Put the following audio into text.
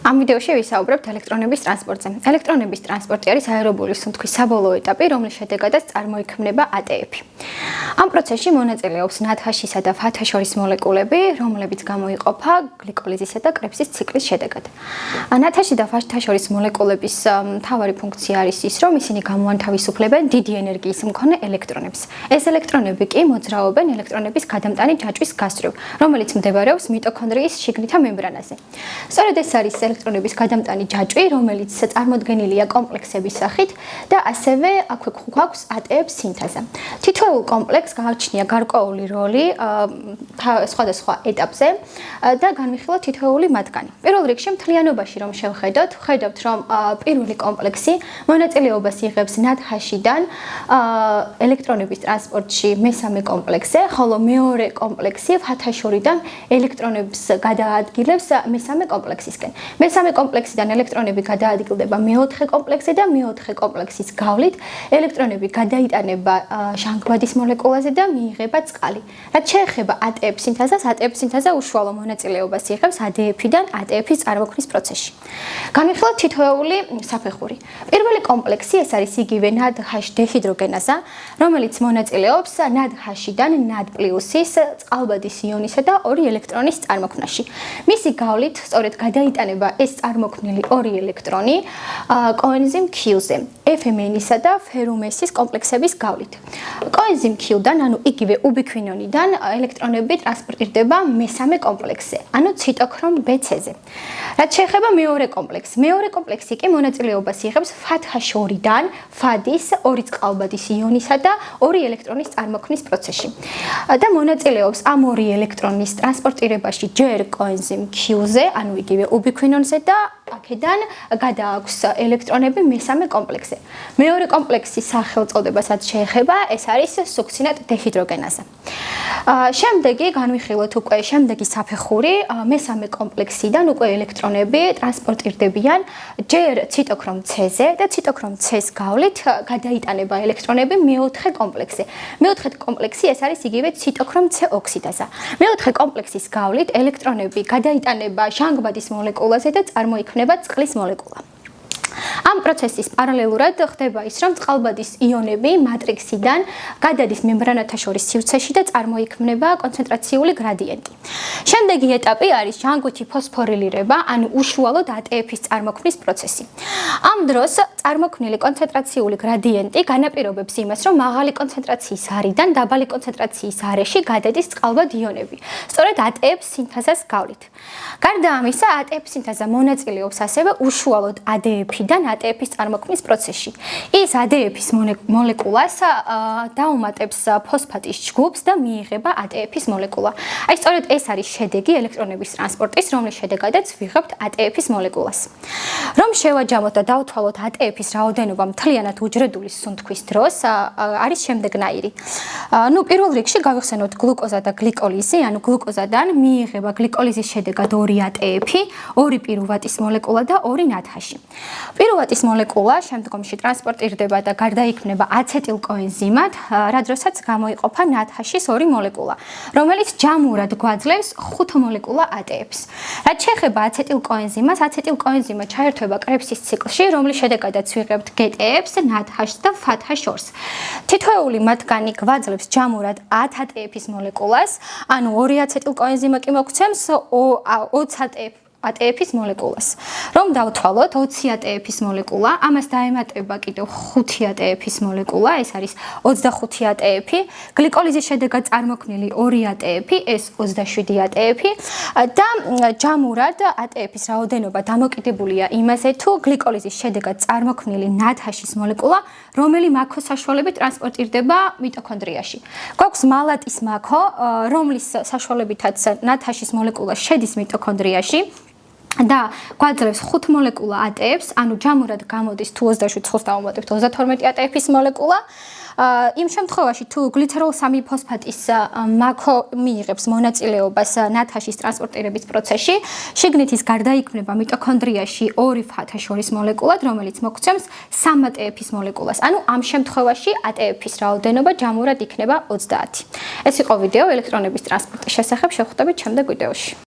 Am ვიდეოში ვისაუბრებთ ელექტრონების ტრანსპორტზე. ელექტრონების ტრანსპორტი არის აერობული სუნთქვის საბოლოო ეტაპი, რომლის შედეგადაც წარმოიქმნება ATF-ი. Am პროცესში მონაწილეობს ნათხაშისა და ფათა შორის მოლეკულები, რომლებიც გამოიყოფა გლიკოლიზისა და კრებსის ციკლის შედეგად. ნათხაში და ფათა შორის მოლეკულების მთავარი ფუნქცია არის ის, რომ ისინი გამოანთავისუფლებენ დიდი ენერგიის მქონე ელექტრონებს. ეს ელექტრონები კი მოძრაობენ ელექტრონების გადამტანი ჯაჭვის გასწვრივ, რომელიც მდებარეობს მიტოქონდრიის შიგნითა მემბრანაზე. სწორედ ეს არის ელექტრონების გადამტანი ჯაჭვი, რომელიც წარმოდგენილია კომპლექსების სახით და ასევე აქვე გვაქვს ATF სინთეზა. თითოეულ კომპლექსს გააჩნია გარკვეული როლი სხვადასხვა ეტაპზე და განვიხილოთ თითოეული მათგანი. პირველ რიგში მთლიანობაში რომ შევხედოთ, ხედავთ რომ პირველი კომპლექსი მონაწილეობას იღებს ნათხაშიდან ელექტრონების ტრანსპორტში მესამე კომპლექსზე, ხოლო მეორე კომპლექსი ფათაშორიდან ელექტრონებს გადაადგილებს მესამე კომპლექსისკენ. მესამე კომპლექსიდან ელექტრონები გადაადგილდება მეოთხე კომპლექსზე და მეოთხე კომპლექსის გავლით ელექტრონები გადაიტანება ჟანგბადის მოლეკულაზე და მიიღება წყალი. რაც შეეხება ATF სინთეზას, ATF სინთეზა უშუალო მონაწილეობას იღებს ADF-დან ATF-ის წარმოქმნის პროცესში. განვიხილოთ თითოეული საფეხური. პირველი კომპლექსი ეს არის იგივე NADH დეჰიდროგენაზა, რომელიც მონაწილეობს NADH-დან NAD+-ის წყალბადის იონისა და ორი ელექტრონის წარმოქმნაში. მისი გავლით სწორედ გადაიტანება ეს წარმოქმნილი ორი ელექტრონი კოენზიმ Q-ზე, FMN-ისა და ფერუმესის კომპლექსების გავლით. კოენზიმ Q-დან, ანუ იგივე უბიკვინონიდან ელექტრონები ტრანსპორტირდება მესამე კომპლექსზე, ანუ ციტოქრომ BC-ზე. რაც შეეხება მეორე კომპლექსს, მეორე კომპლექსი კი მონაწილეობას იღებს ფათაშორიდან ფადის ორი წყალბადის იონისა და ორი ელექტრონის წარმოქმნის პროცესში. და მონაწილეობს ამ ორი ელექტრონის ტრანსპორტირებაში ჯერ კოენზიმ Q-ზე, ანუ იგივე უბიკვინონზე და აქედან გადააქვს ელექტრონები მესამე კომპლექსზე. მეორე კომპლექსის სახელწოდებასაც შეეხება, ეს არის სუქცინატ დეჰიდროგენაზა. შემდეგი განვიხილოთ უკვე შემდეგი საფეხური, მესამე კომპლექსიდან უკვე ელექტრონები ტრანსპორტირდებიან ჯერ ციტოქრომ C-ზე და ციტოქრომ C-ს გავლით გადაიტანება ელექტრონები მეოთხე კომპლექსზე. მეოთხე კომპლექსი ეს არის იგივე ციტოქრომ C ოქსიდაზა. მეოთხე კომპლექსის გავლით ელექტრონები გადაიტანება ჟანგბადის მოლეკულაზე და წარმოიქმნება წყლის მოლეკულა. ამ პროცესის პარალელურად ხდება ის, რომ წყალბადის იონები მატრიქსიდან გადადის მემბრანათა შორის სივრცეში და წარმოიქმნება კონცენტრაციული გრადიენტი. შემდეგი ეტაპი არის ჟანგვითი ფოსფორილირება, ანუ უშუალოდ ATF-ის წარმოქმნის პროცესი. ამ დროს წარმოქმნილი კონცენტრაციული გრადიენტი განაპირობებს იმას, რომ მაღალი კონცენტრაციის არიდან დაბალი კონცენტრაციის არეში გადადის წყალბად იონები, სწორედ ATF სინთეზას გავლით. გარდა ამისა, ATF სინთეზა მონაწილეობს ასევე უშუალოდ ADF-დან ATF-ის წარმოქმნის პროცესში. ის ADF-ის მოლეკულას დაუმატებს ფოსფატის ჯგუფს და მიიღება ATF-ის მოლეკულა. აი სწორედ ეს არის შედეგი ელექტრონების ტრანსპორტის, რომლის შედეგადაც ვიღებთ ATF-ის მოლეკულას. რომ შევაჯამოთ და დავთვალოთ ATF-ის რაოდენობა მთლიანად უჯრედული სუნთქვის დროს, არის შემდეგნაირი. პირველ რიგში გავიხსენოთ გლუკოზა და გლიკოლიზი, ანუ გლუკოზადან მიიღება გლიკოლიზის შედეგად 2 ATF-ი, 2 პირუვატის მოლეკულა და 2 ნათხაში. პირუვატის მოლეკულა შემდგომში ტრანსპორტირდება და გარდაიქმნება აცეტილკოენზიმად, რა დროსაც გამოიყოფა ნათხაშის 2 მოლეკულა, რომელიც ჯამურად გვაძლევს 5 მოლეკულა ATF-ს. რაც შეეხება აცეტილკოენზიმას, აცეტილკოენზიმა ჩაერთვება კრებსის ციკლში, რომლის შედეგადაც ვიღებთ GTF-ს, ნათხაშს და ფათას შორს. თითოეული მათგანი გვაძლევს ჯამურად 10 ATF-ის მოლეკულას, ანუ 2 აცეტილკოენზიმა კი მოგცემს 20 ATF-ის მოლეკულას. რომ დავთვალოთ 20 ATF-ის მოლეკულა, ამას დაემატება კიდევ 5 ATF-ის მოლეკულა, ეს არის 25 ATF-ი, გლიკოლიზის შედეგად წარმოქმნილი 2 ATF-ი, ეს 27 ATF-ი და ჯამურად ATF-ის რაოდენობა დამოკიდებულია იმაზე, თუ გლიკოლიზის შედეგად წარმოქმნილი ნათხაშის მოლეკულა, რომელი მაქოს საშუალებით ტრანსპორტირდება მიტოქონდრიაში. გვაქვს მალატის მაქო, რომლის საშუალებითაც ნათხაშის მოლეკულა შედის მიტოქონდრიაში. და გვაძლევს 5 მოლეკულა ATF-ს, ანუ ჯამურად გამოდის თუ 27 ცხოს დავუმატებთ 32 ATF-ის მოლეკულა. იმ შემთხვევაში თუ გლიცეროლ 3 ფოსფატის მაქო მიიღებს მონაწილეობას ნათხაშის ტრანსპორტირების პროცესში, შიგნით ის გარდაიქმნება მიტოქონდრიაში 2 ფათა შორის მოლეკულად, რომელიც მოგცემს 3 ATF-ის მოლეკულას. ანუ ამ შემთხვევაში ATF-ის რაოდენობა ჯამურად იქნება 30. ეს იყო ვიდეო ელექტრონების ტრანსპორტის შესახებ, შევხვდებით შემდეგ ვიდეოში.